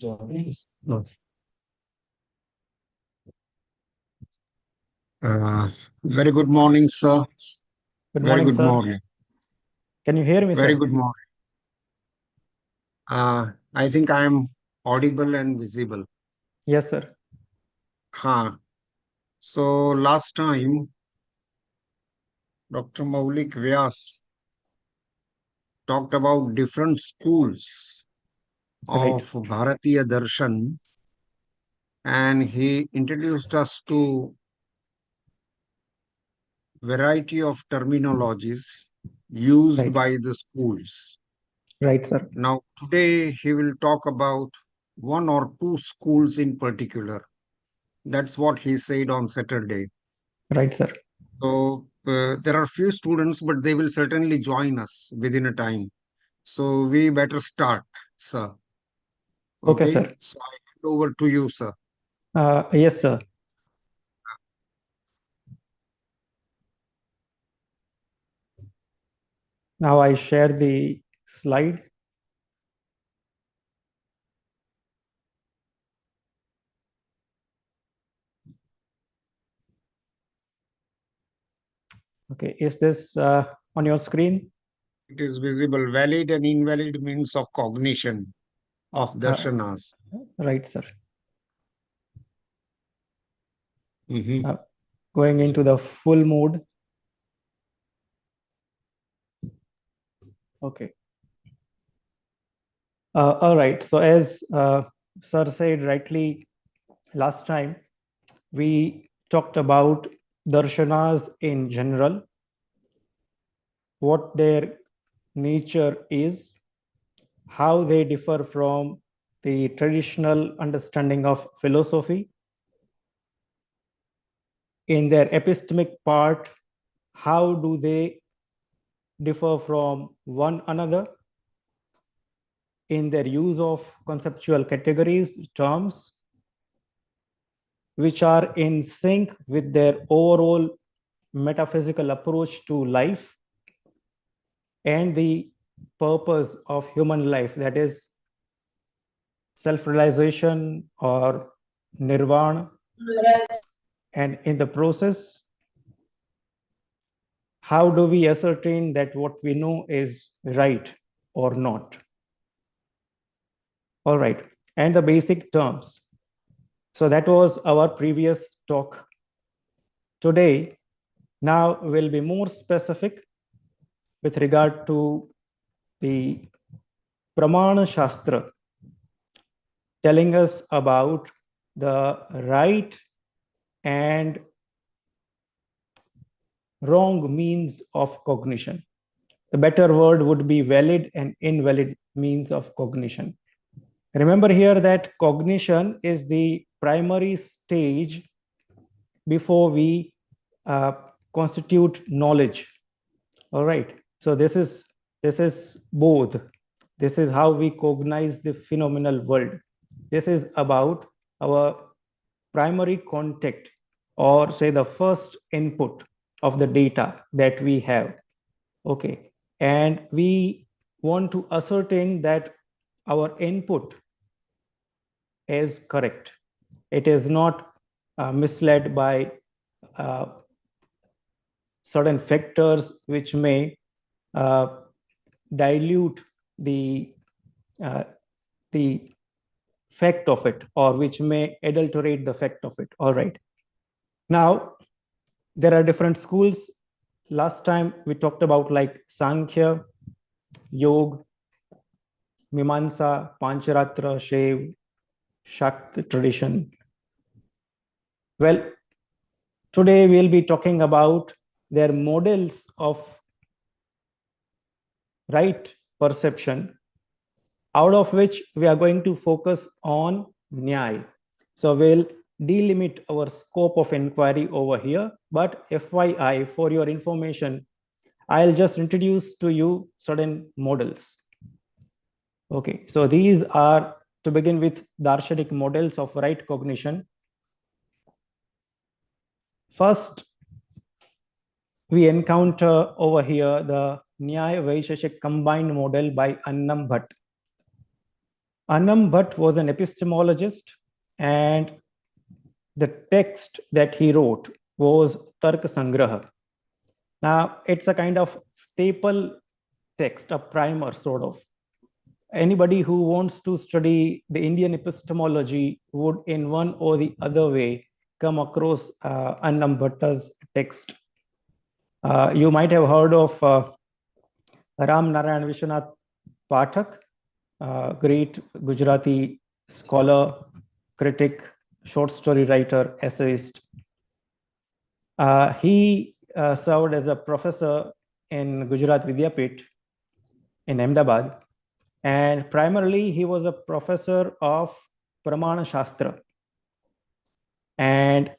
No. Uh, Very good morning, sir. Good Very morning, good sir. morning. Can you hear me, Very sir? good morning. I think I am audible and visible. Yes, sir. Huh. So last time, Dr. Maulik Vyas talked about different schools Right. of Bharatiya Darshan, and he introduced us to variety of terminologies used Right. by the schools. Right, sir. Now, today he will talk about one or two schools in particular. That's what he said on Saturday. Right, sir. So there are few students, but they will certainly join us within a time. So we better start, sir. Okay, Okay. sir. So I hand over to you, sir. Yes, sir. Now I share the slide. Okay. Is this on your screen? It is visible. Valid and invalid means of cognition of Uh, darshanas. right, sir. Mhm. Now going into the full mode. Okay. All right. So as sir said rightly last time, we talked about darshanas in general, what their nature is, how they differ from the traditional understanding of philosophy. In their epistemic part, how do they differ from one another in their use of conceptual categories, terms, which are in sync with their overall metaphysical approach to life and the purpose of human life, that is self-realization or nirvana. And in the process, how do we ascertain that what we know is right or not? All right, and the basic terms. So that was our previous talk. Today, now will be more specific with regard to the Pramana Shastra, telling us about the right and wrong means of cognition. The better word would be valid and invalid means of cognition. Remember here that cognition is the primary stage before we uh, constitute knowledge. All right. So this is both. This is how we cognize the phenomenal world. This is about our primary contact, or say the first input of the data that we have. Okay. And we want to ascertain that our input is correct. It is not misled by uh, certain factors which may uh, dilute the uh, the fact of it, or which may adulterate the fact of it. All right. Now there are different schools. Last time we talked about like Sankhya, Yoga, Mimamsa, Pancharatra, Shiv, Shakti tradition. Well, today we'll be talking about their models of right perception, out of which we are going to focus on Nyaya. So we'll delimit our scope of inquiry over here, but FYI, for your information, I'll just introduce to you certain models. Okay, so these are, to begin with, Darshanik models of right cognition. First, we encounter over here the Nyaya Vaisheshik combined model by Annam Bhatt. Annam Bhatt was an epistemologist, and the text that he wrote was Tark Sangraha. Now, it's a kind of staple text, a primer sort of. Anybody who wants to study the Indian epistemology would, in one or the other way, come across Annam Bhatta's text. You might have heard of Ram Narayan Vishwanath Pathak, great Gujarati scholar, critic, short story writer, essayist. He served as a professor in Gujarat Vidyapith in Ahmedabad, and primarily he was a professor of Pramana Shastra, and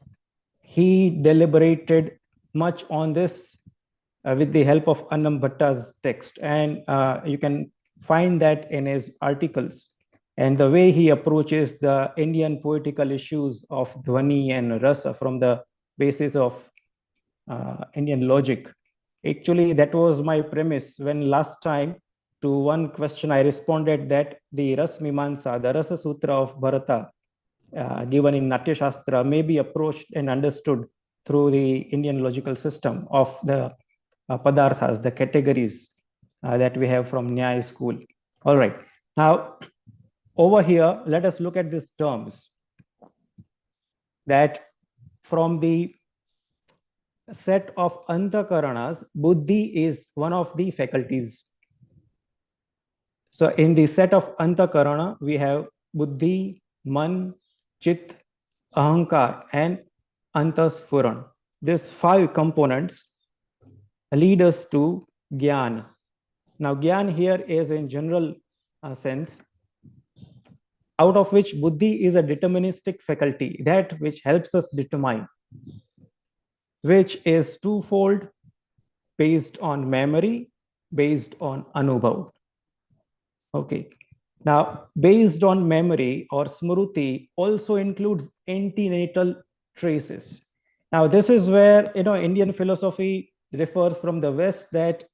he deliberated much on this with the help of Annam Bhatta's text, and you can find that in his articles. And the way he approaches the Indian poetical issues of Dhwani and Rasa from the basis of Indian logic. Actually, that was my premise when last time to one question I responded that the Ras Mimansa, the Rasa Sutra of Bharata, given in Natya Shastra, may be approached and understood through the Indian logical system of the padarthas, the categories that we have from Nyaya school. All right. Now, over here, let us look at these terms that from the set of antakaranas, buddhi is one of the faculties. So in the set of antakarana, we have buddhi, man, chit, ahankar, and antasfuran. These 5 components lead us to gyan. Now, gyan here is in general sense, out of which buddhi is a deterministic faculty, that which helps us determine, which is twofold, based on memory, based on anubhav. Okay. Now, based on memory or smruti also includes antenatal traces. Now, this is where Indian philosophy differs from the West, that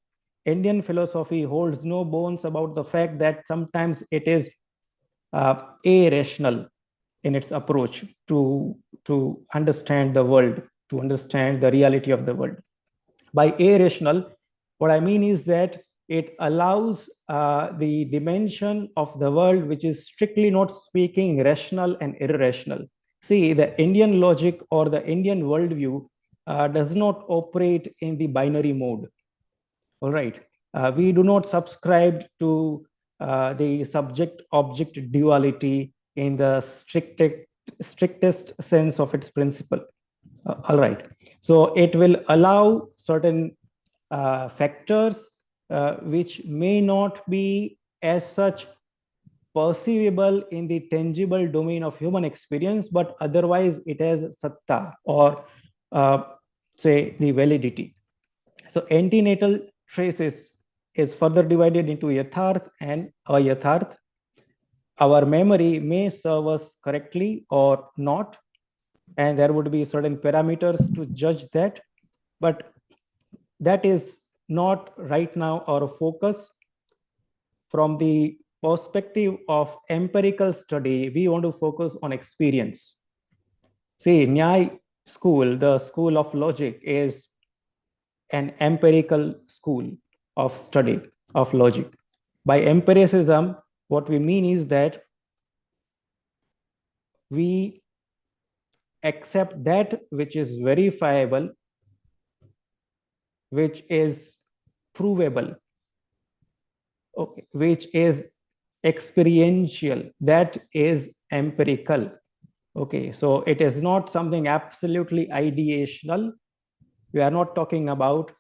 Indian philosophy holds no bones about the fact that sometimes it is irrational in its approach to understand the world, to understand the reality of the world. By irrational, what I mean is that it allows the dimension of the world which is strictly not speaking rational and irrational. See, the Indian logic or the Indian worldview does not operate in the binary mode. All right. We do not subscribe to the subject-object duality in the strictest sense of its principle. All right. So it will allow certain factors which may not be as such perceivable in the tangible domain of human experience, but otherwise it has satta or say the validity. So antenatal traces is further divided into yatharth and ayatharth. Our memory may serve us correctly or not, and there would be certain parameters to judge that, but that is not right now our focus. From the perspective of empirical study, we want to focus on experience. See, Nyaya school, the school of logic, is an empirical school of study of logic. By empiricism, what we mean is that we accept that which is verifiable, which is provable, okay, which is experiential, that is empirical. Okay, so it is not something absolutely ideational. We are not talking about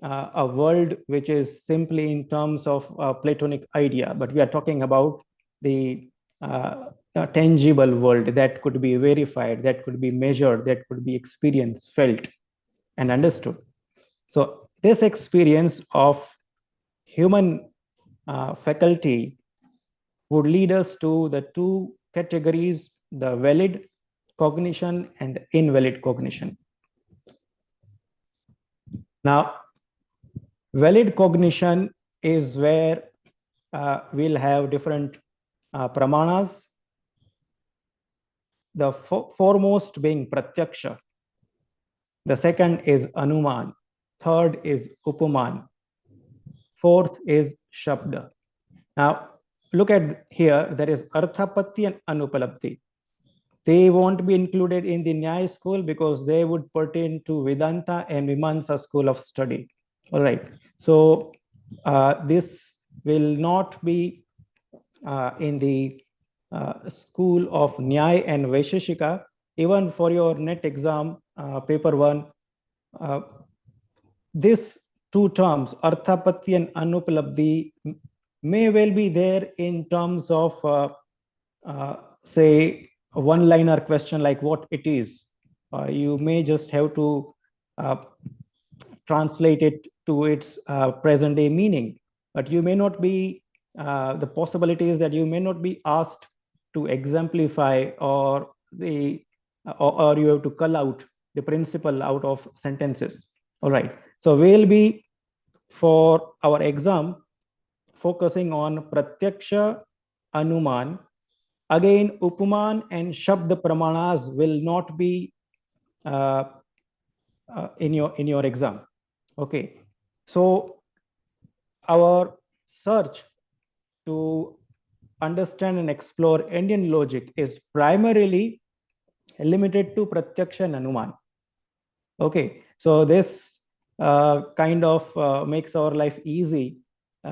a world which is simply in terms of a Platonic idea, but we are talking about the tangible world that could be verified, that could be measured, that could be experienced, felt, and understood. So this experience of human faculty would lead us to the 2 categories, the valid cognition and the invalid cognition. Now, valid cognition is where we'll have different pramanas, the foremost being pratyaksha. The second is anuman. Third is upaman. Fourth is shabda. Now, look at here, there is arthapatti and anupalapti. They won't be included in the Nyaya school because they would pertain to Vedanta and Mimamsa school of study. All right. So this will not be in the school of Nyaya and Vaisheshika. Even for your NET exam, paper one, these two terms, arthapatti and anupalabdhi, may well be there in terms of, say, a one-liner question like what it is. You may just have to translate it to its present-day meaning, but you may not be, the possibility is that you may not be asked to exemplify or or you have to cull out the principle out of sentences. All right. So we'll be, for our exam, focusing on pratyaksha, anuman. Again, upaman and shabda pramanas will not be in your exam. Okay. So our search to understand and explore Indian logic is primarily limited to pratyaksha and anuman. Okay. So this kind of makes our life easy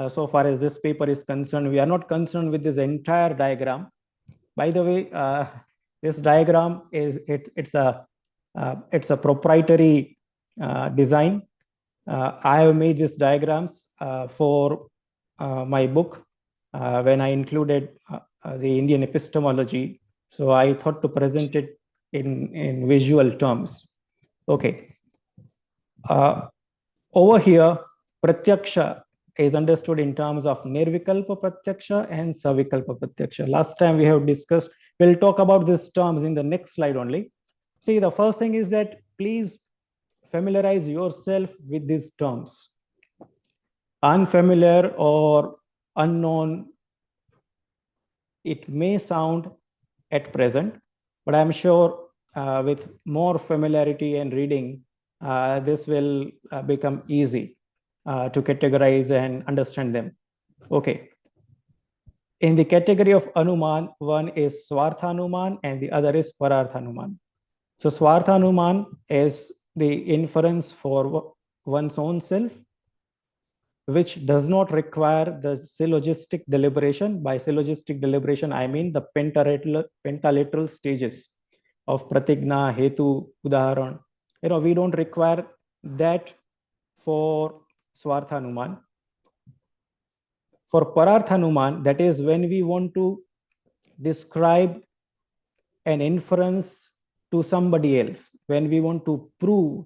so far as this paper is concerned. We are not concerned with this entire diagram. By the way, this diagram is it's a proprietary design. I have made these diagrams for my book when I included the Indian epistemology. So I thought to present it in visual terms. Okay. Over here, pratyaksha is understood in terms of nirvikalpa pratyaksha and savikalpa pratyaksha. Last time we have discussed, we'll talk about these terms in the next slide only. See, the first thing is that please familiarize yourself with these terms. Unfamiliar or unknown, it may sound at present, but I'm sure with more familiarity and reading, this will become easy to categorize and understand them. Okay. In the category of anuman, one is swarthanuman and the other is pararthanuman. So swarthanuman is the inference for one's own self, which does not require the syllogistic deliberation. By syllogistic deliberation, I mean the pentalateral stages of pratigna, hetu, udaharan. We don't require that for swarthanuman. For pararthanuman, that is when we want to describe an inference to somebody else, when we want to prove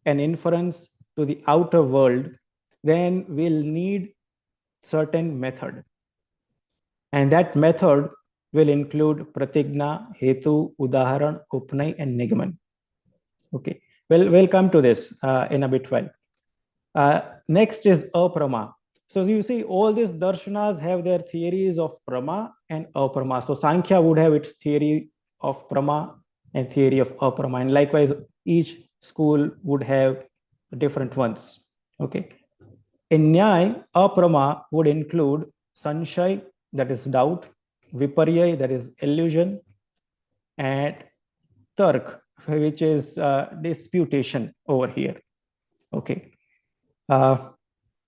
an inference to the outer world, then we'll need certain method. And that method will include pratigna, hetu, udaharan, upnai, and nigaman. Okay, we'll come to this in a bit while. Next is aprama. So you see, all these darshanas have their theories of prama and aprama. So Sankhya would have its theory of prama and theory of aprama, and likewise each school would have different ones. Okay. In Nyaya, aprama would include sanshay, that is doubt, viparya, that is illusion, and tark, which is disputation over here. Okay.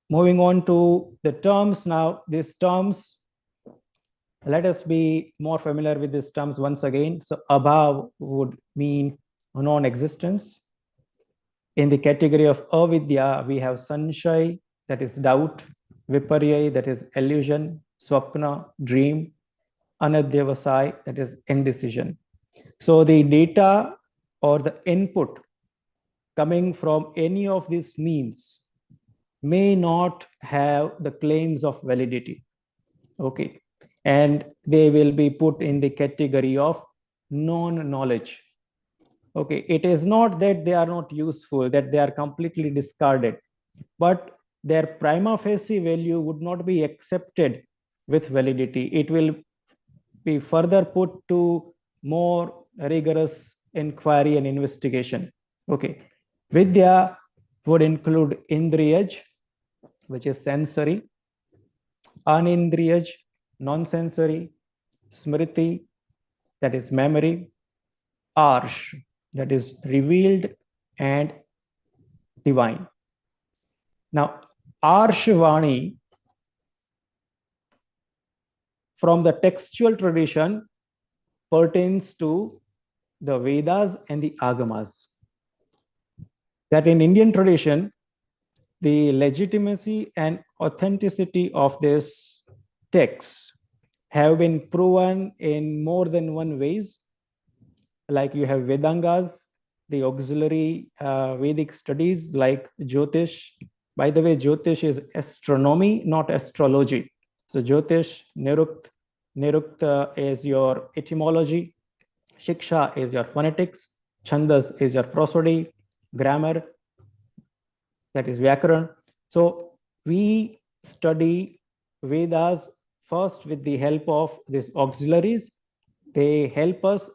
Moving on to the terms now. These terms, let us be more familiar with these terms once again. So abhav would mean non-existence. In the category of avidya, we have sanshay, that is doubt, viparya, that is illusion, swapna, dream, anadyavasai, that is indecision. So the data or the input coming from any of these means may not have the claims of validity. Okay. And they will be put in the category of non-knowledge. Okay. It is not that they are not useful, that they are completely discarded, but their prima facie value would not be accepted with validity. It will be further put to more rigorous inquiry and investigation. Okay. Vidya would include Indriyaj, which is sensory, Anindriyaj, non-sensory, Smriti, that is memory, Arsh, that is revealed and divine. Now, Arshvani from the textual tradition pertains to the Vedas and the Agamas. That in Indian tradition, the legitimacy and authenticity of this text have been proven in more than one ways. Like you have Vedangas, the auxiliary Vedic studies like Jyotish. By the way, Jyotish is astronomy, not astrology. So Jyotish, Nirukta is your etymology, Shiksha is your phonetics, Chandas is your prosody, grammar, that is Vyakaran. So we study Vedas first with the help of these auxiliaries. They help us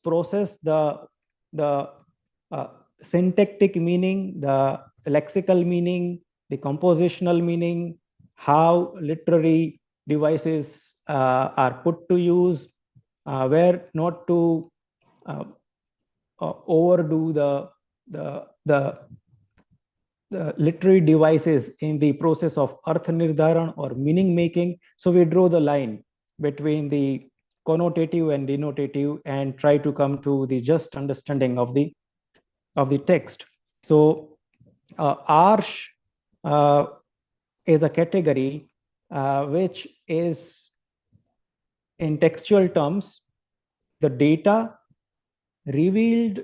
process the syntactic meaning, the lexical meaning, the compositional meaning, how literary devices are put to use, where not to overdo the literary devices in the process of arth nirdharan or meaning making. So we draw the line between the connotative and denotative and try to come to the just understanding of the text. So Arsh is a category which is in textual terms the data revealed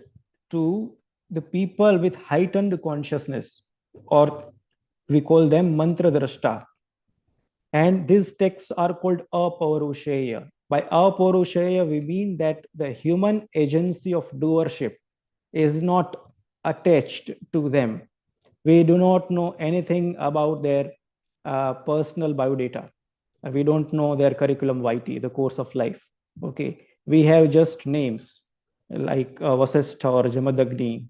to the people with heightened consciousness, or we call them mantra drashta. And these texts are called apaurushaya. By apaurushaya, we mean that the human agency of doership is not attached to them. We do not know anything about their personal biodata. We don't know their curriculum vitae, the course of life. Okay, we have just names like Vasistha or Jamadagni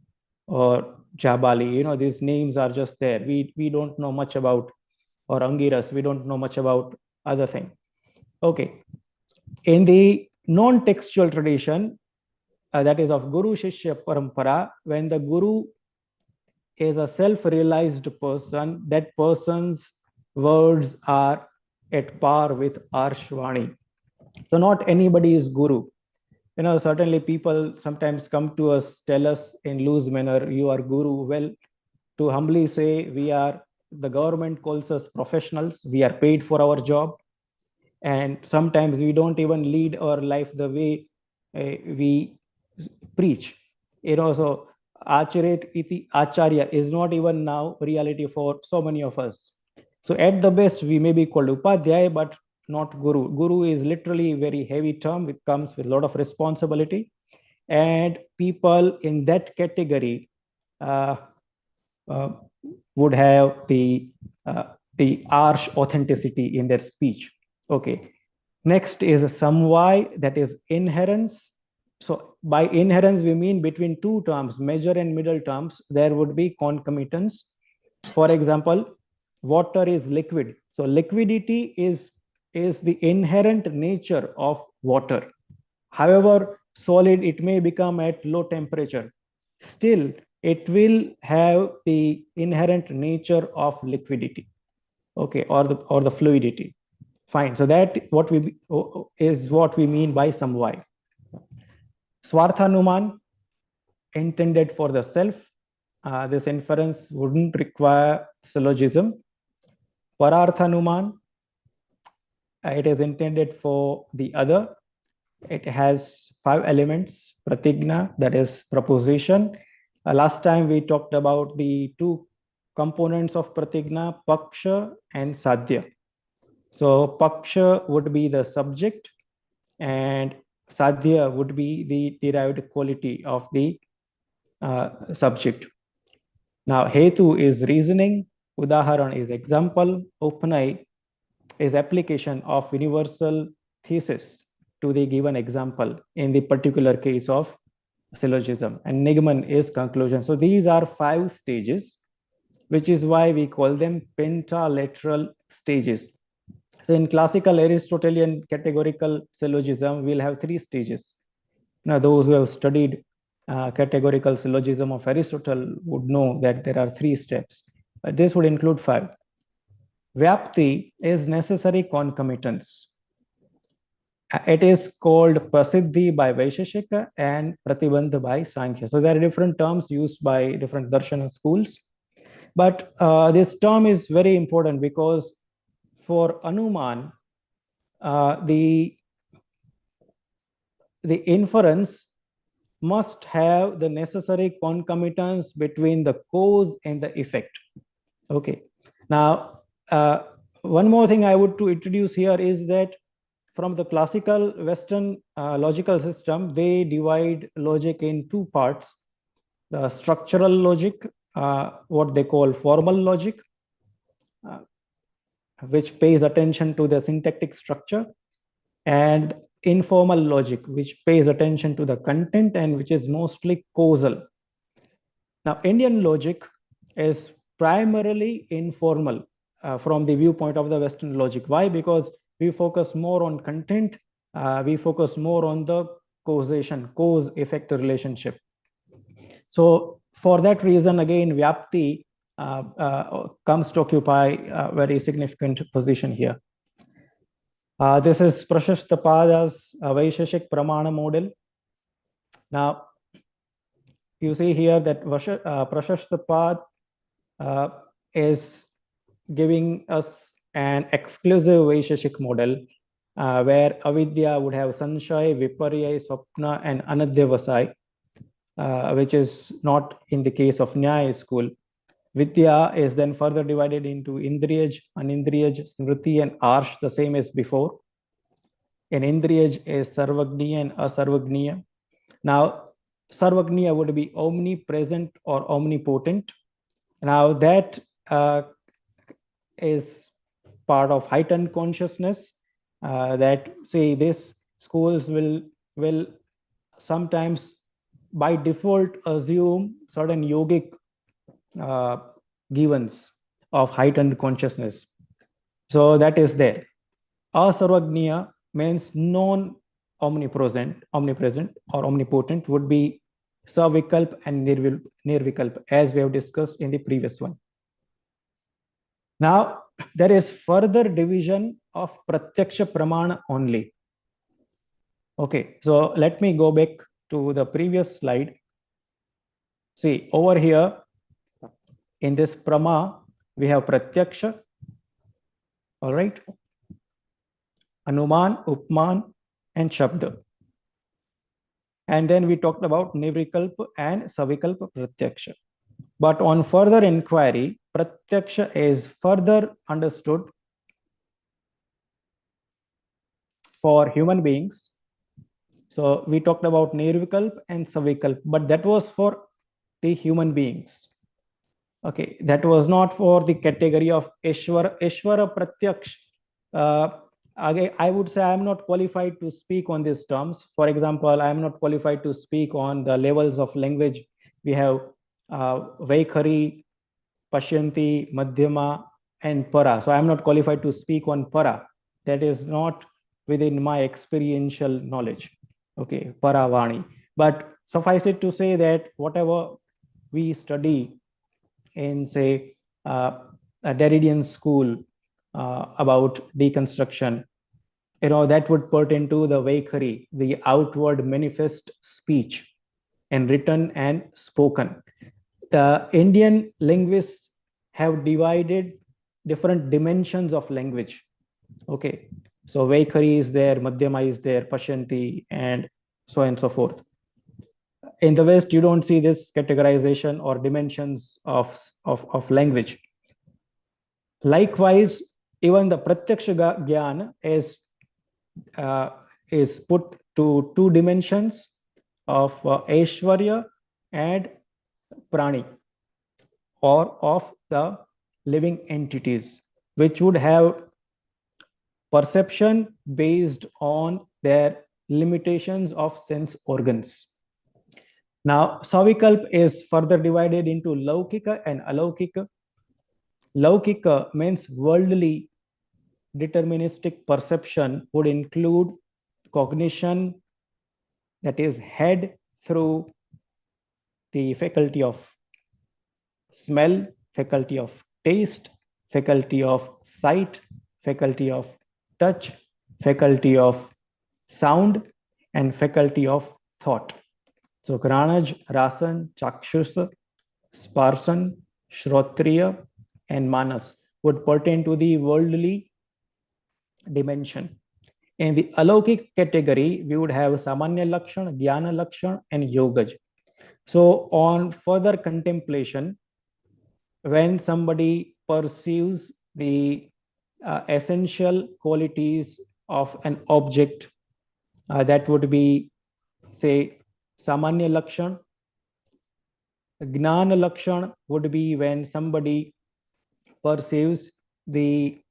or Jabali. You know, these names are just there. We don't know much about, or Angiras. We don't know much about other thing. Okay, in the non-textual tradition, that is of Guru Shishya Parampara, when the Guru is a self-realized person, that person's words are at par with Arshvani. So not anybody is Guru. You know, certainly people sometimes come to us, tell us in loose manner, you are Guru. Well, to humbly say, the government calls us professionals. We are paid for our job. And sometimes we don't even lead our life the way we preach. You know, so Acharet iti Acharya is not even now reality for so many of us. So at the best, we may be called Upadhyay, but not Guru. Guru is literally a very heavy term. It comes with a lot of responsibility. And people in that category would have the harsh authenticity in their speech. Okay. Next is a samvai, that is inherence. So by inherence, we mean between two terms, major and middle terms, there would be concomitance. For example, water is liquid. So liquidity is the inherent nature of water. However solid it may become at low temperature, still it will have the inherent nature of liquidity, okay, or the fluidity. Fine. So that what we mean by samvai. Swarthanuman, intended for the self. This inference wouldn't require syllogism. Pararthanuman, it is intended for the other. It has 5 elements. Pratigna, that is proposition. Last time we talked about the 2 components of pratigna, paksha and sadhya. So paksha would be the subject and sadhya would be the derived quality of the subject. Now hetu is reasoning, udaharan is example, upnai is application of universal thesis to the given example in the particular case of syllogism, and Nigman is conclusion. So these are 5 stages, which is why we call them pentalateral stages. So in classical Aristotelian categorical syllogism, we'll have 3 stages. Now, those who have studied categorical syllogism of Aristotle would know that there are 3 steps. This would include 5. Vyapti is necessary concomitance. It is called Prasiddhi by Vaisheshika and Pratibandha by Sankhya. So there are different terms used by different Darshana schools. But this term is very important because for Anuman, the inference must have the necessary concomitance between the cause and the effect. Okay. Now, one more thing I would to introduce here is that from the classical Western logical system, they divide logic in 2 parts: the structural logic, what they call formal logic, which pays attention to the syntactic structure, and informal logic, which pays attention to the content and which is mostly causal. Now, Indian logic is primarily informal from the viewpoint of the Western logic. Why? Because we focus more on content, we focus more on the causation, cause-effect relationship. So for that reason, again, Vyapti comes to occupy a very significant position here. This is Prashastapada's Vaisheshik Pramana model. Now, you see here that Prashastapad is giving us an exclusive Vaisheshik model where Avidya would have Sanshaya, Viparya, Swapna, and Anadyavasai, which is not in the case of Nyaya school. Vidya is then further divided into Indriyaj, Anindriyaj, Smriti, and Arsh, the same as before. In Indriyaj is Sarvagniya and Asarvagniya. Now, Sarvagniya would be omnipresent or omnipotent. Now, that is part of heightened consciousness that, say, this schools will sometimes by default assume certain yogic givens of heightened consciousness. So that is there. Asarvagniya means non-omnipresent or omnipotent would be Savikalp and Nirvikalp, as we have discussed in the previous one. Now, there is further division of Pratyaksha Pramana only. Okay, so let me go back to the previous slide. See, over here, in this Prama, we have Pratyaksha, all right, Anuman, Upman, and Shabda. And then we talked about Nivrikalpa and Savikalpa Pratyaksha. But on further inquiry, Pratyaksha is further understood for human beings. So we talked about Nirvikalp and Savikalp, but that was for the human beings. Okay, that was not for the category of Ishvara Pratyaksh. Again, I would say I am not qualified to speak on these terms. For example, I am not qualified to speak on the levels of language. We have Vaikhari, Pashyanti, Madhyama, and Para. So I am not qualified to speak on Para. That is not within my experiential knowledge. Okay, Paravani. But suffice it to say that whatever we study in, say, a Derridian school about deconstruction, that would pertain to the Vaikhari, the outward manifest speech, and written and spoken. The Indian linguists have divided different dimensions of language. Okay, so Vaikhari is there, Madhyama is there, Pashyanti, and so on and so forth. In the West, you don't see this categorization or dimensions of language. Likewise, even the Pratyaksha Gyan is put to 2 dimensions of Aishwarya and Prani, or of the living entities, which would have perception based on their limitations of sense organs. Now, Savikalp is further divided into Laukika and Alaukika. Laukika means worldly deterministic perception would include cognition that is had through the faculty of smell, faculty of taste, faculty of sight, faculty of touch, faculty of sound, and faculty of thought. So Granaj, Rasan, Chakshus, Sparsan, Shrotriya, and Manas would pertain to the worldly dimension. In the Alaukik category, we would have Samanya Lakshan, Jnana Lakshan, and Yogaj. So on further contemplation, when somebody perceives the essential qualities of an object, that would be, say, Samanya Lakshan. Gnana Lakshan would be when somebody perceives the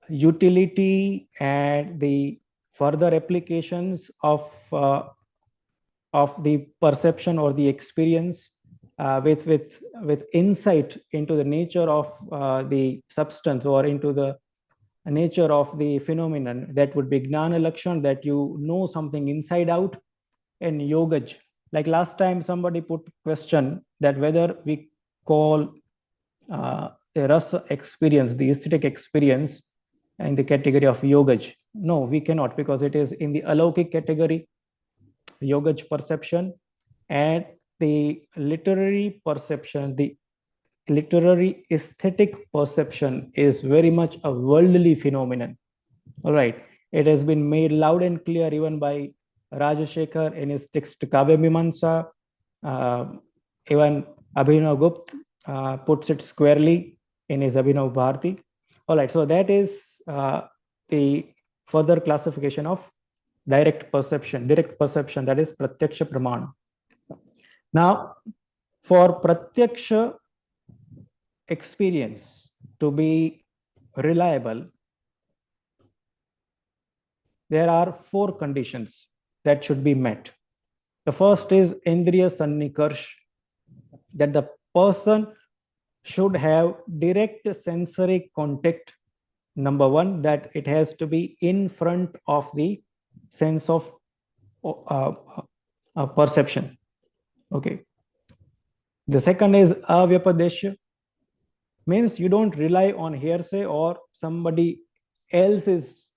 utility and the further applications of the perception or the experience with insight into the nature of the substance or into the nature of the phenomenon. That would be Gnana Lakshan, that you know something inside out. And Yogaj, like last time somebody put question that whether we call the rasa experience, the aesthetic experience, in the category of Yogaj. No, we cannot, because it is in the Alaukik category, Yogaj perception, and the literary perception, the literary aesthetic perception is very much a worldly phenomenon. All right. It has been made loud and clear even by Rajashekar in his text Kavya Mimamsa. Even Abhinav Gupta puts it squarely in his Abhinav Bharati. All right. So that is the further classification of direct perception, that is Pratyaksha Praman. Now, for Pratyaksha experience to be reliable, there are 4 conditions that should be met. The first is Indriya Sannikarsh, that the person should have direct sensory contact. Number 1, that it has to be in front of the sense of perception. Okay. The second is Avyapadeshya, means you don't rely on hearsay or somebody else's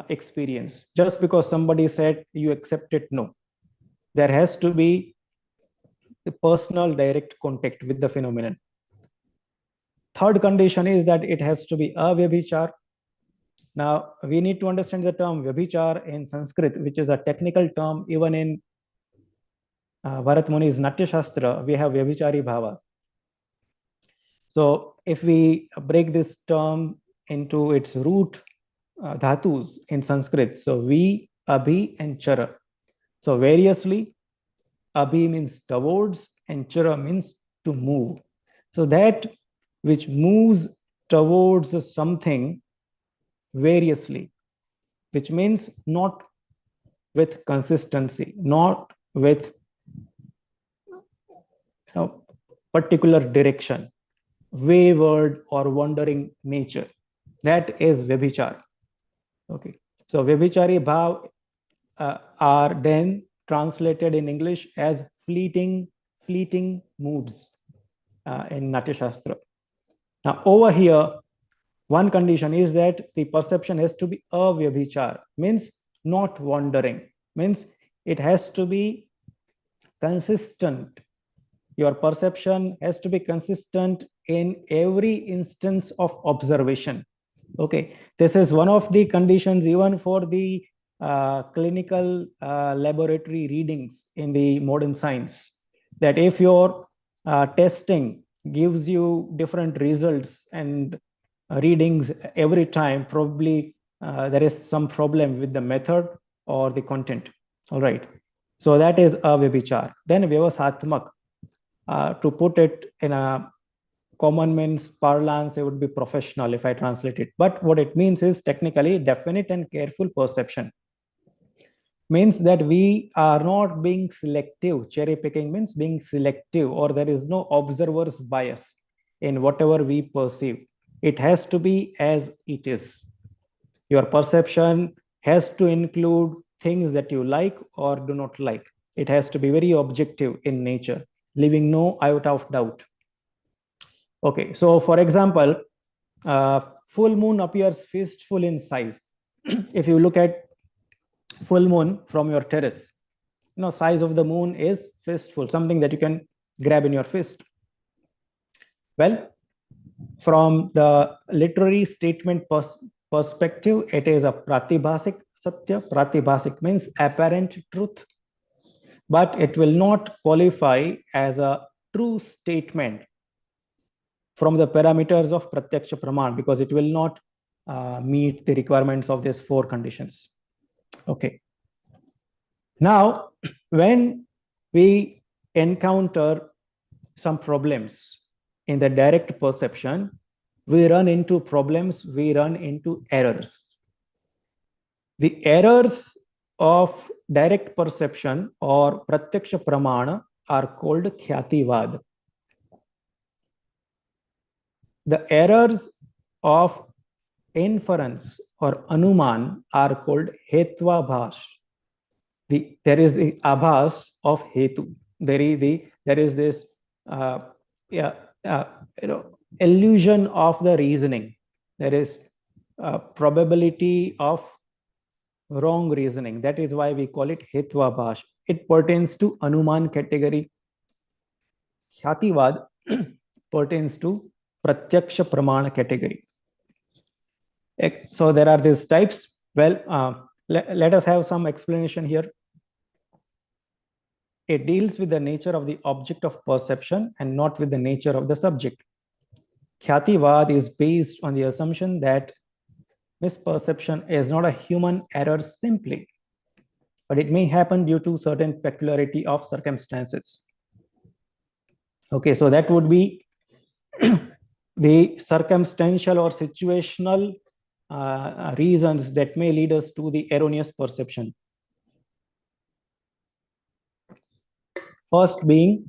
experience. Just because somebody said, you accept it. No. There has to be the personal direct contact with the phenomenon. Third condition is that it has to be avyabhichar. Now, we need to understand the term vyabhichar in Sanskrit, which is a technical term. Even in Bharat Muni's Natya Shastra, we have vyabhichari bhava. So if we break this term into its root dhatus in Sanskrit, so vi, abhi, and chara. So variously, abhi means towards and chara means to move. So that which moves towards something variously, which means not with consistency, not with particular direction, wayward or wandering nature. That is vyabhichar. Okay. So vyabhichari bhav are then translated in English as fleeting moods in Natya Shastra. Now over here, one condition is that the perception has to be avyabhichar, means not wandering, means it has to be consistent. Your perception has to be consistent in every instance of observation. Okay, this is one of the conditions even for the clinical laboratory readings in the modern science, that if your testing gives you different results and readings every time, probably there is some problem with the method or the content. All right. So that is a vyabhichar. Then vyavasatmak, to put it in a common means parlance, it would be professional if I translate it. But what it means is technically definite and careful perception. Means that we are not being selective. Cherry picking means being selective, or there is no observer's bias in whatever we perceive. It has to be as it is. Your perception has to include things that you like or do not like. It has to be very objective in nature, leaving no iota of doubt. Okay, so for example, full moon appears fistful in size. If you look at full moon from your terrace, size of the moon is fistful, something that you can grab in your fist. Well, from the literary statement perspective, it is a pratibhasik satya. Pratibhasik means apparent truth, but it will not qualify as a true statement from the parameters of pratyaksha praman, because it will not meet the requirements of these four conditions. Okay. Now, when we encounter some problems in the direct perception, we run into problems, we run into errors. The errors of direct perception or pratyaksha pramana are called khyativad. The errors of inference or anuman are called hetvabhas. There is the abhas of hetu. There is this yeah, illusion of the reasoning. There is probability of wrong reasoning. That is why we call it hetvabhas. It pertains to anuman category. Khyativad pertains to pratyaksha pramana category. So there are these types. Well, let us have some explanation here. It deals with the nature of the object of perception and not with the nature of the subject. Khyativad is based on the assumption that misperception is not a human error simply, but it may happen due to certain peculiarity of circumstances. Okay, so that would be the circumstantial or situational reasons that may lead us to the erroneous perception. First being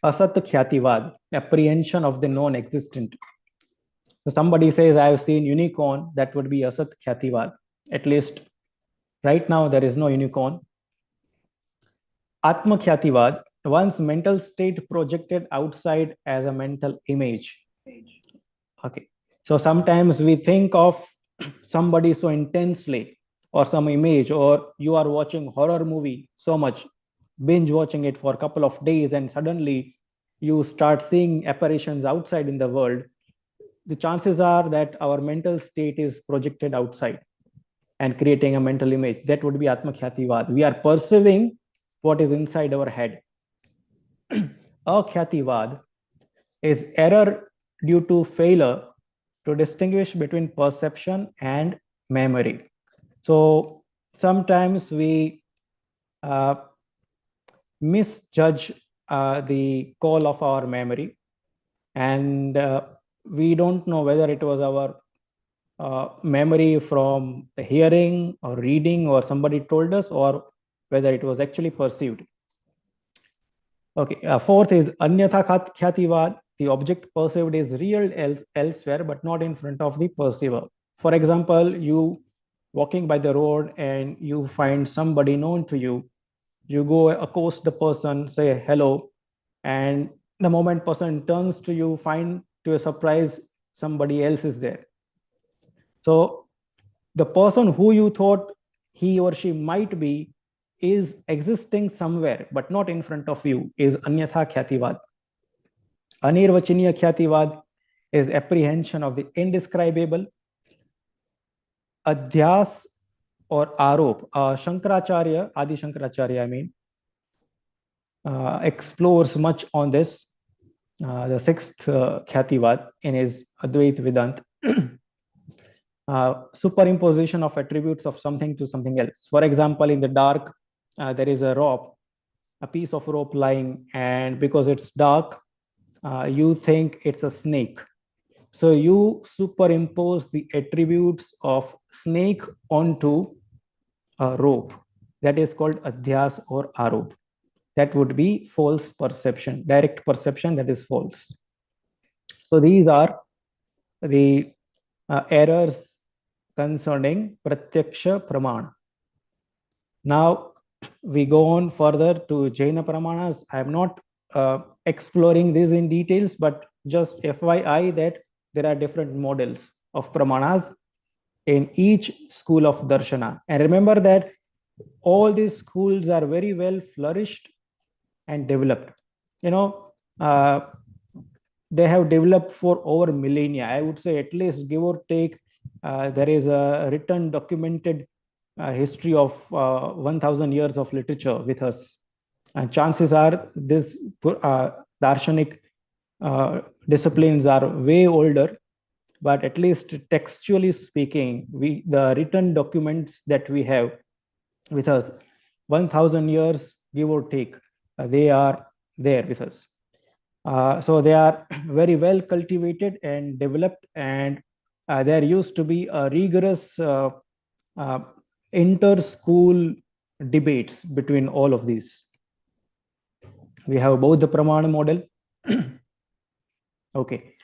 asat khyativad, apprehension of the non-existent. So somebody says, I have seen unicorn, that would be asat khyativad. At least right now there is no unicorn. Atma khyativad, one's mental state projected outside as a mental image. Okay, so sometimes we think of somebody so intensely, or some image, or you are watching horror movie so much, binge watching it for a couple of days, and suddenly you start seeing apparitions outside in the world. The chances are that our mental state is projected outside and creating a mental image. That would be Atma Khyativad. We are perceiving what is inside our head. Akhyativad is error due to failure to distinguish between perception and memory. So sometimes we misjudge the call of our memory, and we don't know whether it was our memory from the hearing or reading or somebody told us, or whether it was actually perceived. Okay, fourth is anyatha khyativad. The object perceived is real elsewhere, but not in front of the perceiver. For example, you walking by the road and you find somebody known to you. You go accost the person, say hello, and the moment person turns to you, find to your surprise somebody else is there. So the person who you thought he or she might be is existing somewhere, but not in front of you, is anyatha khyativad. Anirvachaniya khyativad is apprehension of the indescribable. Adhyas or arop. Shankaracharya, Adi Shankaracharya, I mean, explores much on this, the sixth khyativad in his Advait Vedant. Superimposition of attributes of something to something else. For example, in the dark, there is a rope, a piece of rope lying, and because it's dark, you think it's a snake. So you superimpose the attributes of snake onto a rope. That is called adhyas or arop. That would be false perception, direct perception that is false. So these are the errors concerning pratyaksha pramana. Now we go on further to Jaina Pramanas. I am not exploring this in details, but just FYI that there are different models of Pramanas in each school of Darshana. And remember that all these schools are very well flourished and developed. You know, they have developed for over millennia. I would say at least give or take, there is a written, documented history of 1000 years of literature with us. And chances are this darshanik disciplines are way older, but at least textually speaking, the written documents that we have with us, 1000 years give or take, they are there with us. So they are very well cultivated and developed, and there used to be a rigorous uh, inter-school debates between all of these. We have both the Pramana model. Okay.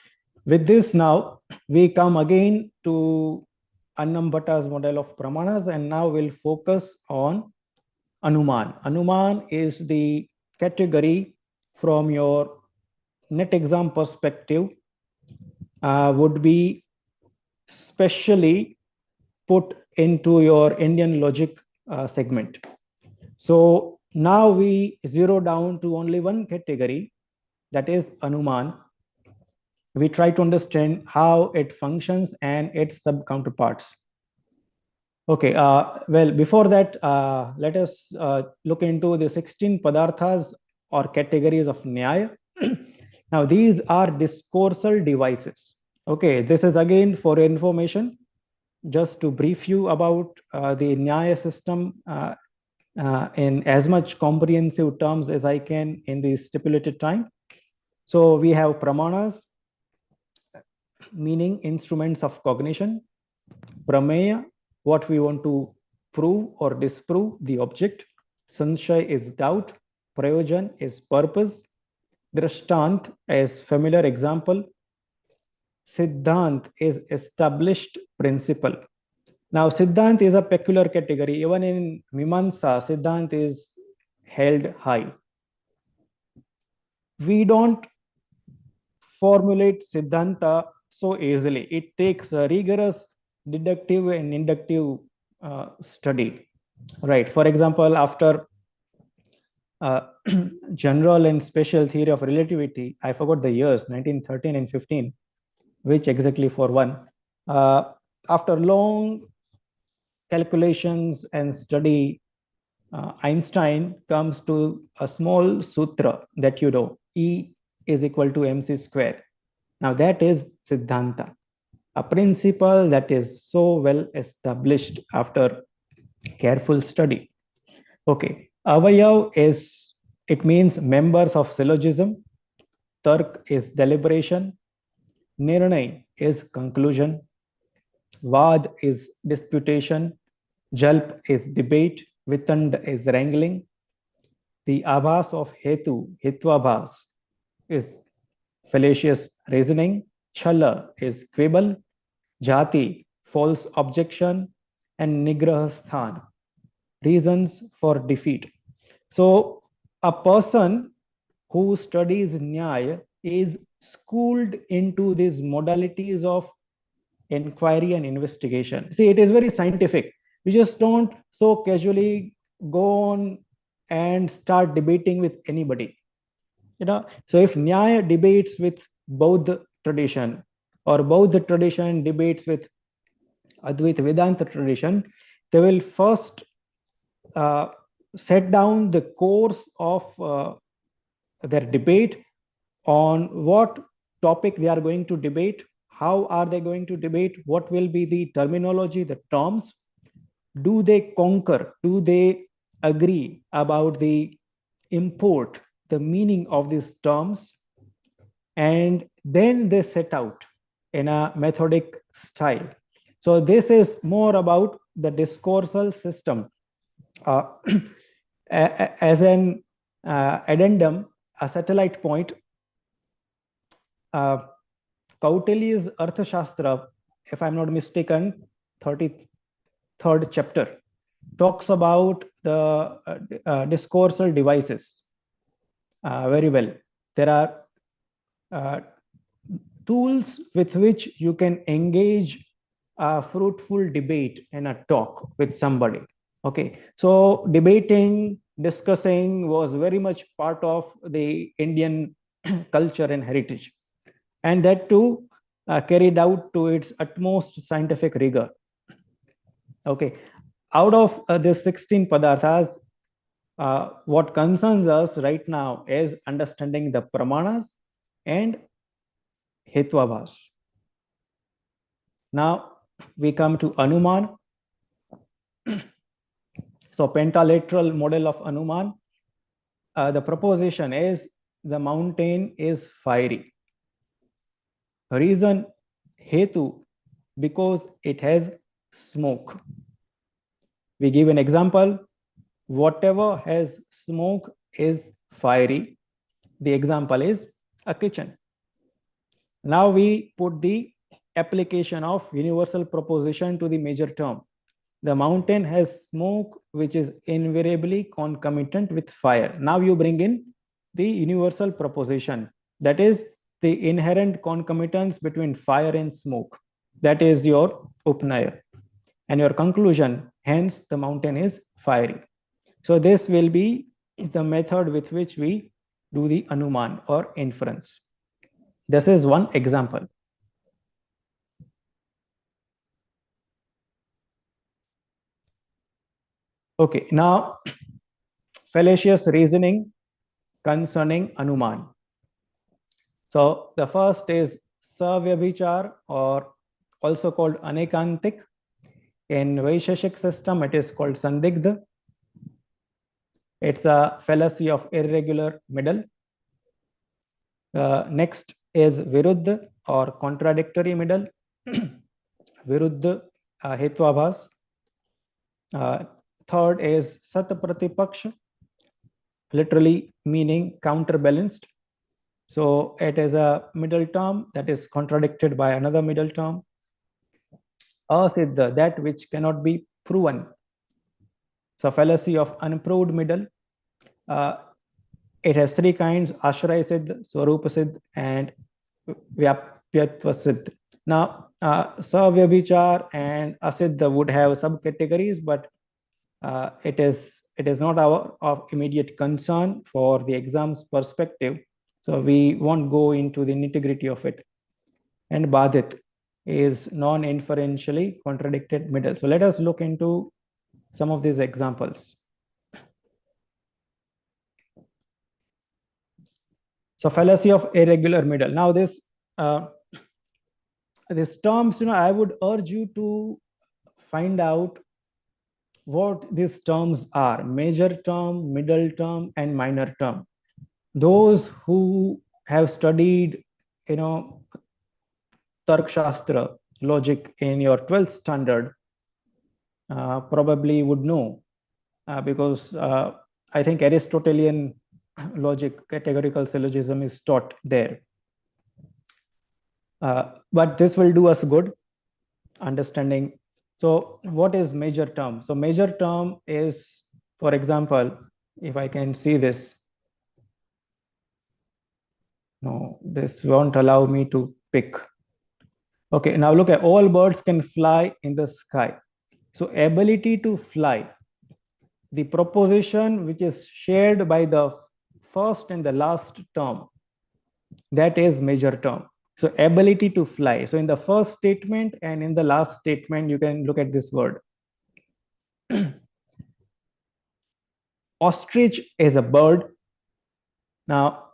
With this now, we come again to Annam Bhatta's model of Pramanas, and now we'll focus on Anuman. Anuman is the category from your net exam perspective, would be specially put into your Indian logic segment. So now we zero down to only one category, that is Anuman. We try to understand how it functions and its sub counterparts. Okay, well, before that, let us look into the 16 padarthas or categories of Nyaya. Now, these are discoursal devices. Okay, this is again for information, just to brief you about the Nyaya system in as much comprehensive terms as I can in the stipulated time. So we have pramanas, meaning instruments of cognition. Prameya, what we want to prove or disprove the object. Sanshaya is doubt. Prayojan is purpose. Drashtant is familiar example. Siddhant is established principle. Now, Siddhant is a peculiar category. Even in Mimamsa, Siddhant is held high. We don't formulate Siddhanta so easily. It takes a rigorous deductive and inductive study. Right. For example, after general and special theory of relativity, I forgot the years, 1913 and 15, which exactly for one. After long calculations and study, Einstein comes to a small sutra that you know, E is equal to mc square. Now that is Siddhanta, a principle that is so well established after careful study. Okay, Avayav is, it means members of syllogism. Tark is deliberation. Nirnay is conclusion. Vad is disputation. Jalp is debate. Vitand is wrangling. The abhas of Hetu, Hitvabhas, is fallacious reasoning. Chala is quibble. Jati, false objection. And Nigrahasthan, reasons for defeat. So a person who studies Nyaya is schooled into these modalities of inquiry and investigation. See, it is very scientific. We just don't so casually go on and start debating with anybody. You know, so if Nyaya debates with Bauddha tradition, or Bauddha tradition debates with Advaita Vedanta tradition, they will first set down the course of their debate, on what topic they are going to debate, how are they going to debate, what will be the terminology, the terms, do they concur, do they agree about the import, the meaning of these terms, and then they set out in a methodic style. So this is more about the discoursal system. Uh, as an addendum, a satellite point, uh, Kautilya's Arthashastra, if I'm not mistaken, 33rd chapter, talks about the discoursal devices very well. There are tools with which you can engage a fruitful debate and a talk with somebody. Okay, so debating, discussing was very much part of the Indian culture and heritage, and that too carried out to its utmost scientific rigor. Okay, out of the 16 padarthas, what concerns us right now is understanding the pramanas and hetvabhas. Now we come to Anuman. So pentalateral model of Anuman. The proposition is the mountain is fiery. Reason, hetu, because it has smoke. We give an example. Whatever has smoke is fiery. The example is a kitchen. Now we put the application of universal proposition to the major term. The mountain has smoke, which is invariably concomitant with fire. Now you bring in the universal proposition, that is the inherent concomitance between fire and smoke. That is your upnaya. And your conclusion, hence the mountain is fiery. So this will be the method with which we do the anuman or inference. This is one example. Okay, now fallacious reasoning concerning anuman. So the first is savyabhichar, or also called anekantik. In Vaisheshik system, it is called sandigdha. It's a fallacy of irregular middle. Next is viruddha, or contradictory middle. Viruddha hetvabhas. Third is sat pratipaksh, literally meaning counterbalanced. So it is a middle term that is contradicted by another middle term. Asiddha, that which cannot be proven. So fallacy of unproved middle. It has three kinds: Ashray Siddh, Swarupa Siddh, and Vyapyatva Siddh. Now, Savyabhichar and Asiddha would have subcategories, but it is not of immediate concern for the exam's perspective. So we won't go into the nitty-gritty of it. And Badit is non-inferentially contradicted middle. So let us look into some of these examples. So fallacy of irregular middle. Now these terms, I would urge you to find out what these terms are: major term, middle term, and minor term. Those who have studied, Tark Shastra, logic in your 12th standard probably would know, because I think Aristotelian logic, categorical syllogism is taught there. But this will do us good understanding. So what is major term? So major term is, for example, if I can see this. No, this won't allow me to pick. Okay, now look at all birds can fly in the sky. So ability to fly, the proposition which is shared by the first and the last term, that is major term. So ability to fly. So in the first statement and in the last statement, you can look at this word. Ostrich is a bird. Now,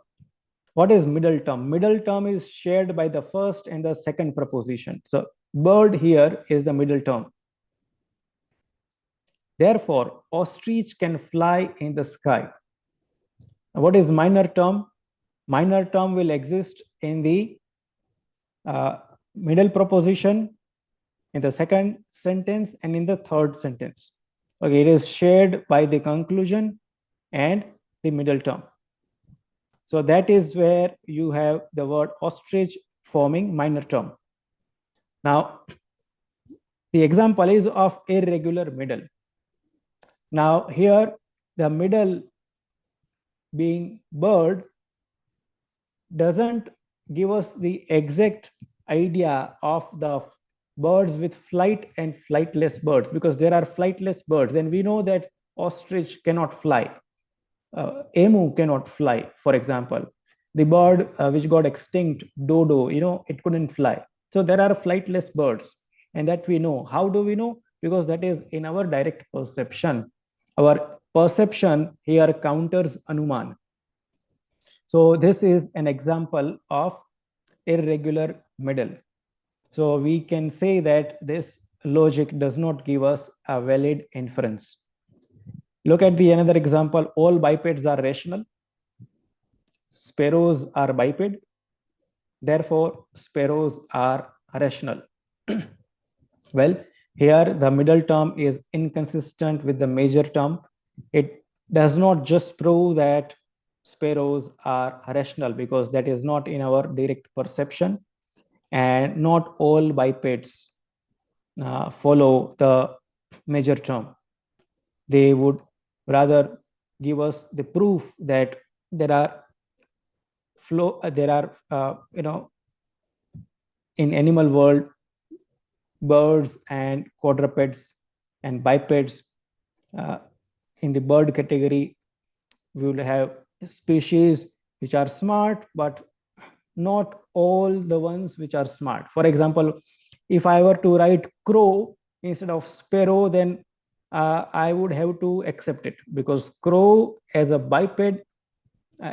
what is middle term? Middle term is shared by the first and the second proposition. So bird here is the middle term. Therefore, ostrich can fly in the sky. What is minor term? Minor term will exist in the middle proposition, in the second sentence, and in the third sentence. Okay, it is shared by the conclusion and the middle term. So that is where you have the word ostrich forming minor term. Now, the example is of irregular middle. Now, here the middle being bird doesn't give us the exact idea of the birds with flight and flightless birds, because there are flightless birds, and we know that ostrich cannot fly. Emu cannot fly, for example. The bird which got extinct, dodo, it couldn't fly. So there are flightless birds, and that we know. How do we know? Because that is in our direct perception. Our perception here counters Anuman. So this is an example of irregular middle. So we can say that this logic does not give us a valid inference. Look at the another example. All bipeds are rational. Sparrows are biped. Therefore, sparrows are rational. Well, here the middle term is inconsistent with the major term. It does not just prove that sparrows are rational, because that is not in our direct perception, and not all bipeds follow the major term. They would rather give us the proof that there are in animal world, birds and quadrupeds and bipeds. In the bird category, we will have species which are smart, but not all the ones which are smart. For example, if I were to write crow instead of sparrow, then I would have to accept it, because crow as a biped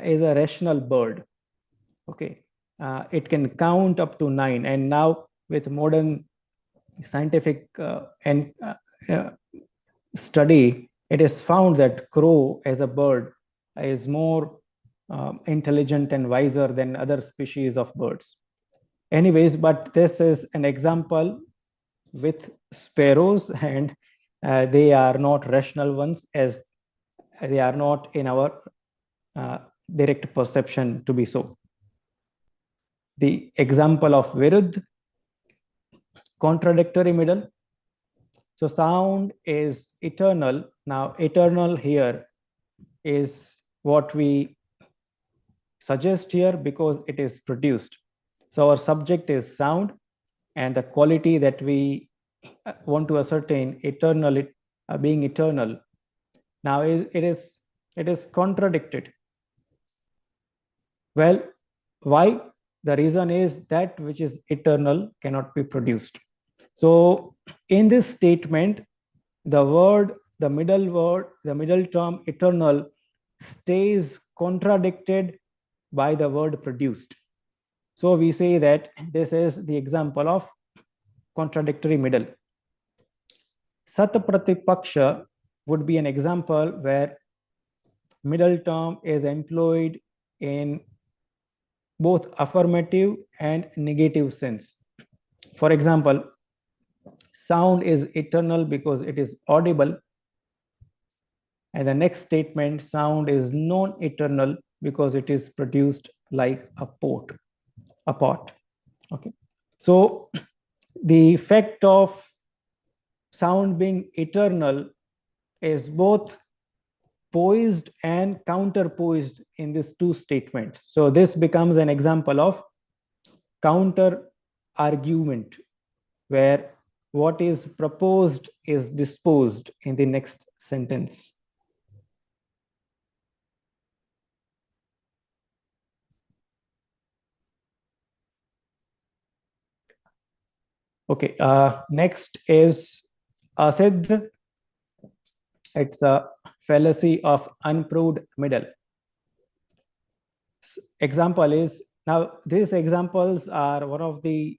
is a rational bird. Okay, it can count up to 9, and now with modern scientific study, it is found that crow as a bird is more intelligent and wiser than other species of birds. Anyways, but this is an example with sparrows, and they are not rational ones, as they are not in our direct perception to be so. The example of Viruddh, contradictory middle. So sound is eternal. Now, eternal here is what we suggest here because it is produced. So our subject is sound, and the quality that we want to ascertain, eternal, being eternal. Now it is contradicted. Well, why? The reason is that which is eternal cannot be produced. So in this statement, the middle term eternal stays contradicted by the word produced. So we say that this is the example of contradictory middle. Sat Pratipaksha would be an example where middle term is employed in both affirmative and negative sense. For example, sound is eternal because it is audible. And the next statement, sound is non-eternal because it is produced like a pot. Okay. So the effect of sound being eternal is both poised and counterpoised in these two statements. So this becomes an example of counter argument, where what is proposed is disposed in the next sentence. Okay, next is Asiddh. It's a fallacy of unproved middle. Example is, now these examples are one of the,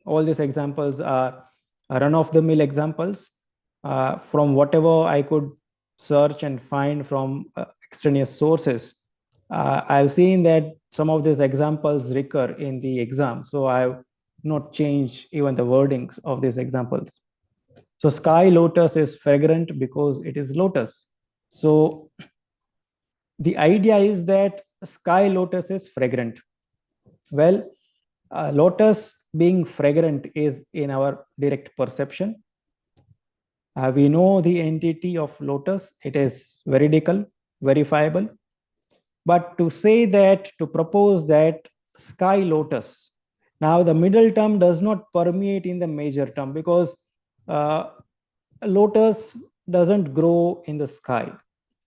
all these examples are run-of-the-mill examples from whatever I could search and find from extraneous sources. I've seen that some of these examples recur in the exam, so I've not changed even the wordings of these examples. So sky lotus is fragrant because it is lotus. So the idea is that sky lotus is fragrant. Well, lotus being fragrant is in our direct perception. We know the entity of lotus, it is veridical, verifiable. But to say that, to propose that sky lotus, now the middle term does not permeate in the major term because uh, lotus doesn't grow in the sky.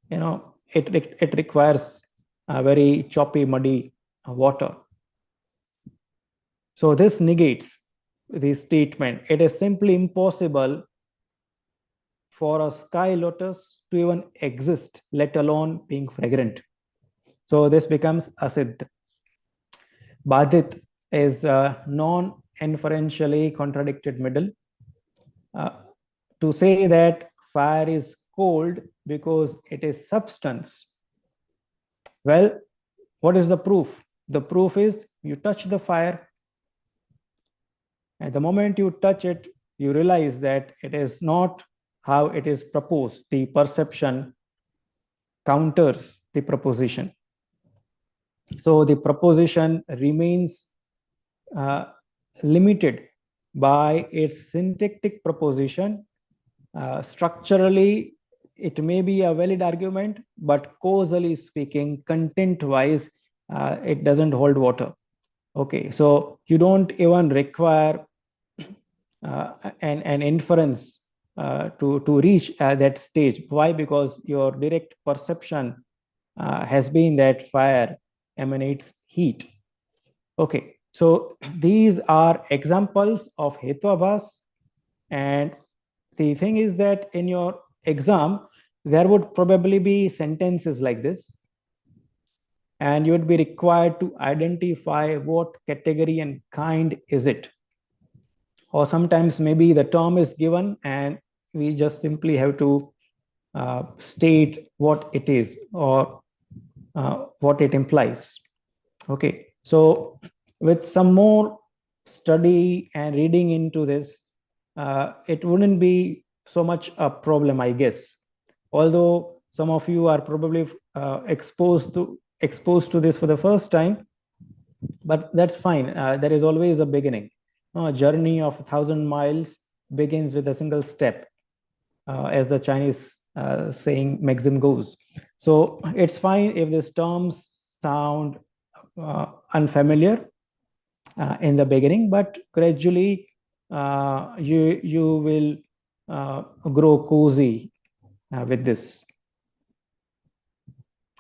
You know, it requires a very choppy, muddy water. So this negates the statement. It is simply impossible for a sky lotus to even exist, let alone being fragrant. So this becomes asiddh. Badit is a non-inferentially contradicted middle. Uh, to say that fire is cold because it is substance. Well, what is the proof? The proof is you touch the fire. At the moment you touch it, you realize that it is not how it is proposed. The perception counters the proposition. So the proposition remains limited by its syntactic proposition. Structurally, it may be a valid argument, but causally speaking, content-wise, it doesn't hold water. Okay, so you don't even require an inference to reach that stage. Why? Because your direct perception has been that fire emanates heat. Okay, so these are examples of Hetuabhas, and the thing is that in your exam, there would probably be sentences like this, and you would be required to identify what category and kind is it. Or sometimes maybe the term is given and we just simply have to state what it is or what it implies. Okay, so with some more study and reading into this, it wouldn't be so much a problem, I guess. Although some of you are probably exposed to this for the first time, but that's fine. There is always a beginning. A journey of 1,000 miles begins with a single step, as the Chinese saying maxim goes. So it's fine if these terms sound unfamiliar in the beginning, but gradually you will grow cozy with this.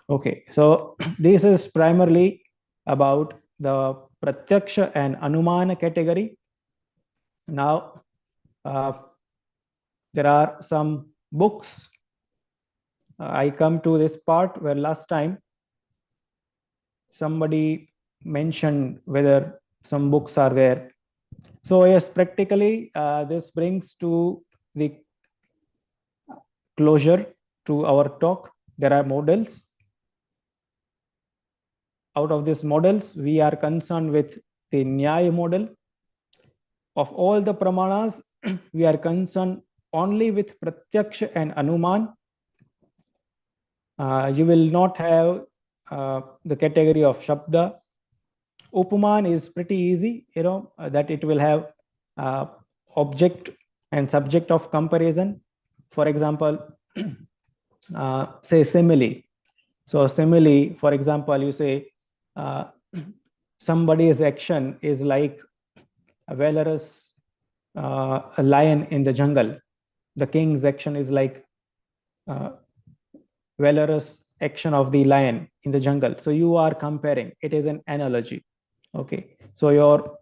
Okay, so this is primarily about the Pratyaksha and Anumana category. Now, there are some books. I come to this part where last time somebody mentioned whether some books are there. So yes, practically this brings to the closure to our talk. There are models. Out of these models, we are concerned with the Nyaya model. Of all the pramanas, we are concerned only with Pratyaksha and Anuman. You will not have the category of Shabda. Upaman is pretty easy, that it will have object and subject of comparison. For example, say simile. So simile, for example, you say somebody's action is like a valorous a lion in the jungle. The king's action is like valorous action of the lion in the jungle. So you are comparing. It is an analogy. Okay. So your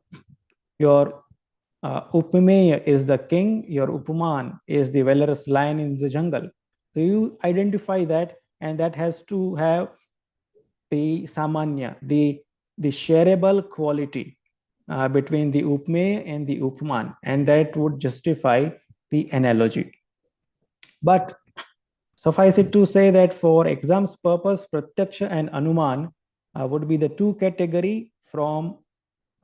Upameya is the king. Your Upaman is the valorous lion in the jungle. So you identify that, and that has to have the samanya, the shareable quality between the Upmeya and the Upman, and that would justify the analogy. But Suffice it to say that for exams purpose, Pratyaksha and Anuman would be the two category from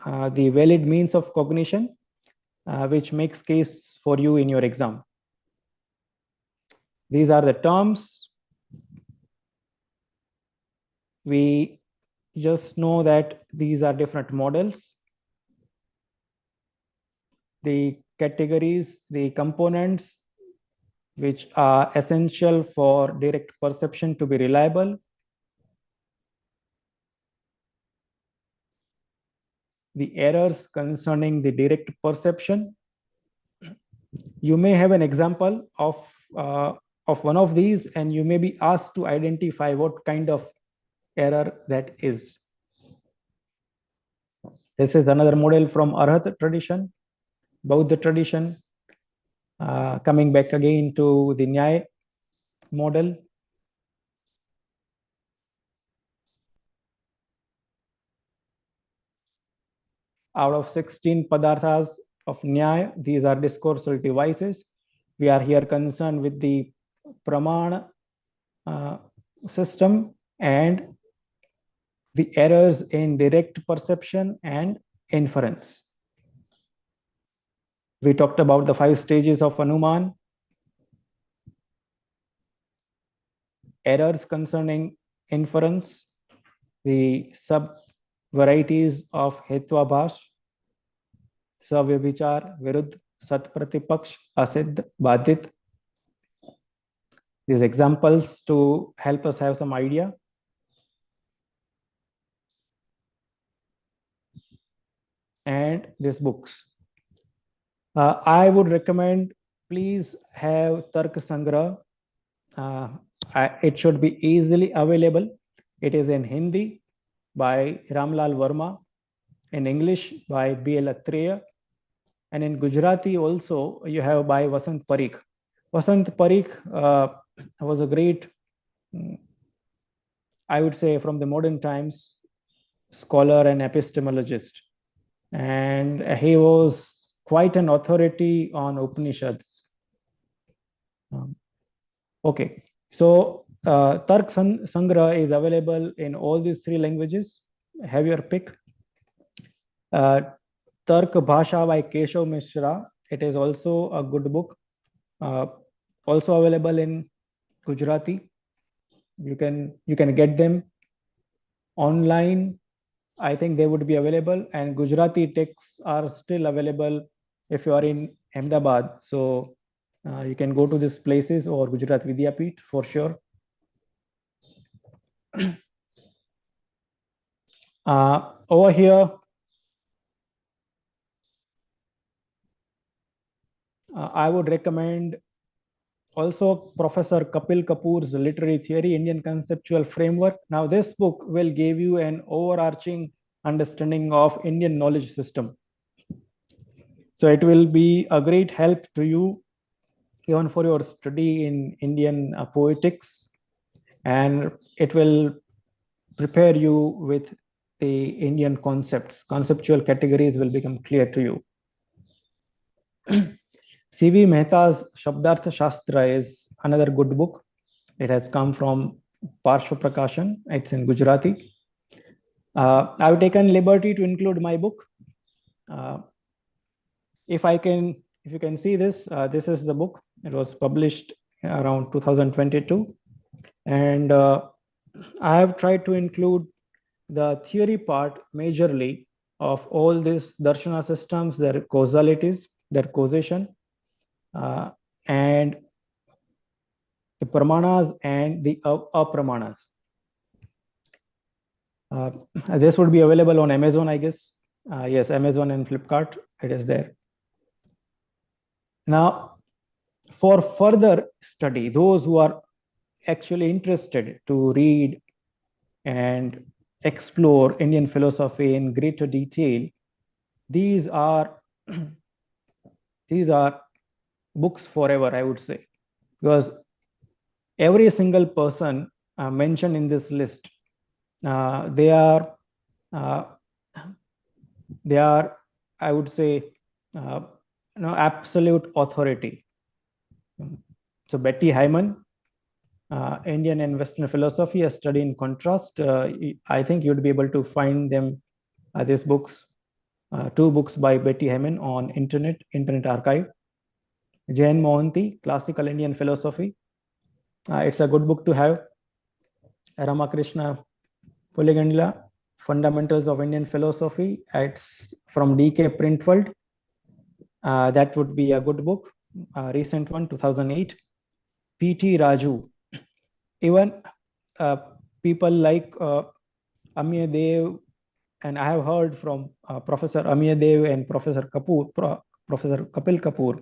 the valid means of cognition, which makes case for you in your exam. These are the terms. We just know that these are different models. The categories, the components which are essential for direct perception to be reliable. The errors concerning the direct perception. You may have an example of one of these, and you may be asked to identify what kind of error that is. This is another model from Arhat tradition, Bauddha tradition, coming back again to the Nyaya model. Out of 16 padarthas of Nyaya, these are discursive devices. We are here concerned with the Pramana system and the errors in direct perception and inference. We talked about the 5 stages of Anuman, errors concerning inference, the sub varieties of Hetvabhash, Savyavichar, Viruddh, Sat Pratipaksh, Asiddh, Badit. These examples to help us have some idea. And these books. I would recommend, please have Tark Sangra. It should be easily available. It is in Hindi by Ramlal Verma, in English by B.L. Atreya, and in Gujarati also you have by Vasant Parikh. Vasant Parikh was a great, I would say, from the modern times, scholar and epistemologist. And he was quite an authority on Upanishads. Okay, so Tark Sangra is available in all these 3 languages. Have your pick. Tark Bhasha by Keshav Mishra. It is also a good book. Also available in Gujarati. You can get them online. I think they would be available, and Gujarati texts are still available if you are in Ahmedabad. So you can go to these places or Gujarat Vidyapeeth for sure. Over here, I would recommend also Professor Kapil Kapoor's Literary Theory, Indian Conceptual Framework. Now, this book will give you an overarching understanding of Indian knowledge system. So it will be a great help to you even for your study in Indian poetics, and it will prepare you with the Indian concepts. Conceptual categories will become clear to you. C.V. Mehta's Shabdartha Shastra is another good book. It has come from Parshva Prakashan. It's in Gujarati. I've taken liberty to include my book. If you can see this, this is the book. It was published around 2022. And I have tried to include the theory part majorly of all these darshana systems, their causalities, their causation, and the pramanas and the apramanas. This would be available on Amazon, I guess. Yes, Amazon and Flipkart, it is there. Now, for further study, those who are actually interested to read and explore Indian philosophy in greater detail, these are books forever, I would say, because every single person mentioned in this list, they are, I would say, absolute authority. So Betty Hyman, Indian and Western philosophy, a study in contrast. I think you'd be able to find them, these books, two books by Betty Heyman on Internet Archive. Jain Mohanty, Classical Indian Philosophy. It's a good book to have. Ramakrishna Puligandla, Fundamentals of Indian Philosophy. It's from D.K. Printworld. That would be a good book. Recent one, 2008. P.T. Raju. Even people like Amir Dev, and I have heard from Professor Amir Dev and Professor Professor Kapil Kapoor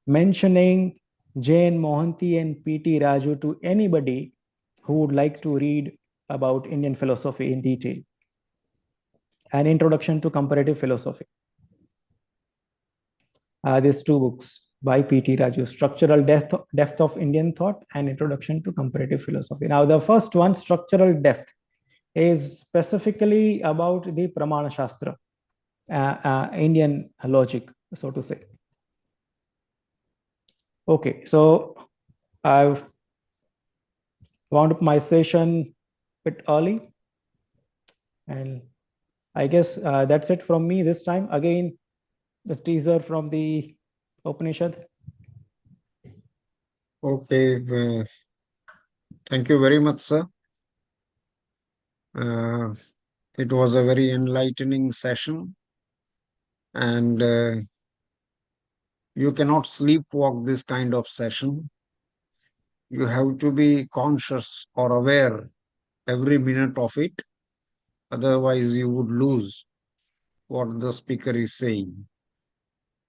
mentioning Jain Mohanty and P.T. Raju to anybody who would like to read about Indian philosophy in detail. An Introduction to Comparative Philosophy. These two books by P.T. Raju, Structural Depth of Indian Thought and Introduction to Comparative Philosophy. Now, the first one, Structural Depth, is specifically about the Pramana Shastra, Indian logic, so to say. Okay, so I've wound up my session a bit early, and I guess that's it from me this time. Again, the teaser from the Upanishad. Okay, thank you very much, sir. It was a very enlightening session, and you cannot sleepwalk this kind of session. You have to be conscious or aware every minute of it. Otherwise, you would lose what the speaker is saying.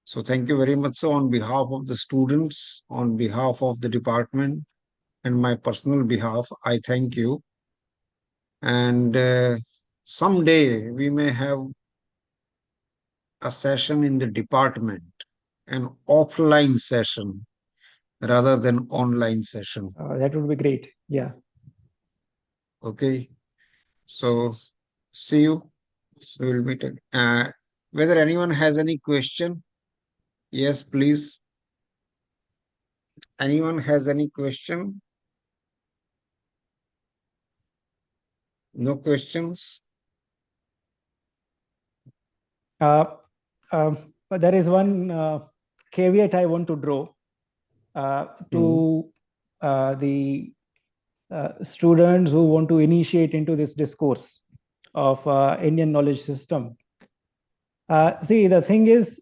So thank you very much, sir, on behalf of the students, on behalf of the department, and my personal behalf, I thank you. And someday we may have a session in the department, an offline session rather than online session. That would be great. Yeah. Okay. So see you. We will meet again. Whether anyone has any question? Yes, please. Anyone has any question? No questions? But there is one caveat I want to draw to the students who want to initiate into this discourse of Indian knowledge system. See, the thing is,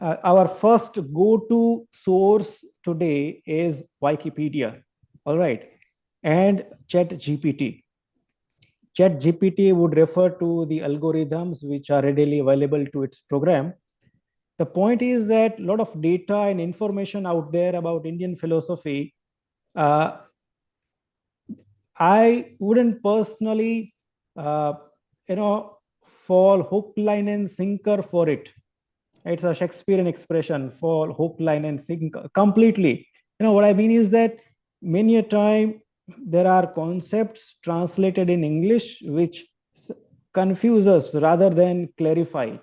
our first go-to source today is Wikipedia, all right, and ChatGPT. ChatGPT would refer to the algorithms which are readily available to its program. The point is that a lot of data and information out there about Indian philosophy, I wouldn't personally, fall hook, line, and sinker for it. It's a Shakespearean expression, fall hook, line, and sinker completely. What I mean is that many a time there are concepts translated in English which confuse us rather than clarify.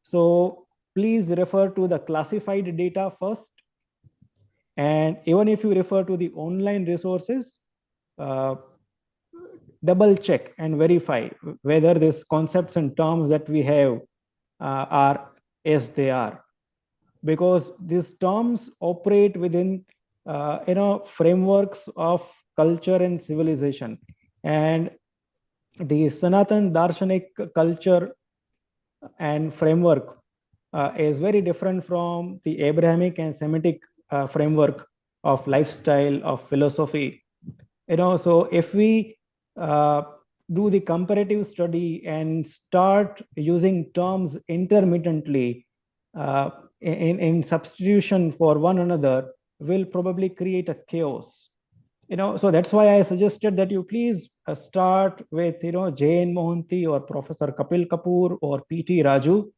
So please refer to the classified data first. And even if you refer to the online resources, double check and verify whether these concepts and terms that we have are as they are, because these terms operate within frameworks of culture and civilization, and the Sanatan Darshanik culture and framework is very different from the Abrahamic and Semitic framework of lifestyle, of philosophy. So if we do the comparative study and start using terms intermittently in substitution for one another, will probably create a chaos. So that's why I suggested that you please start with Jain Mohanty or Professor Kapil Kapoor or P.T. Raju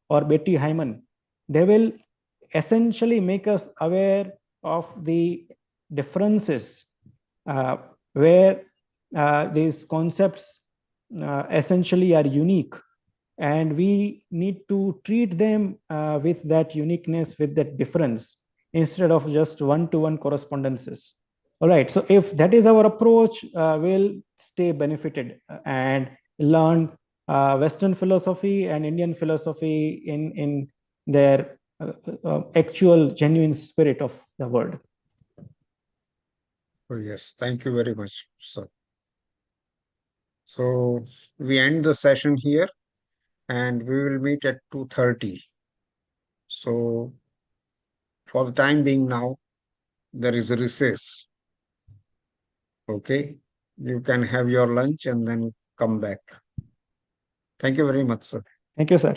or Betty Hyman. They will essentially make us aware of the differences where these concepts essentially are unique, and we need to treat them with that uniqueness, with that difference, instead of just one-to-one correspondences. All right, so if that is our approach, we'll stay benefited and learn Western philosophy and Indian philosophy in their actual genuine spirit of the word. Oh, yes, thank you very much, sir. So we end the session here and we will meet at 2:30. So for the time being now, there is a recess. Okay, you can have your lunch and then come back. Thank you very much, sir. Thank you, sir.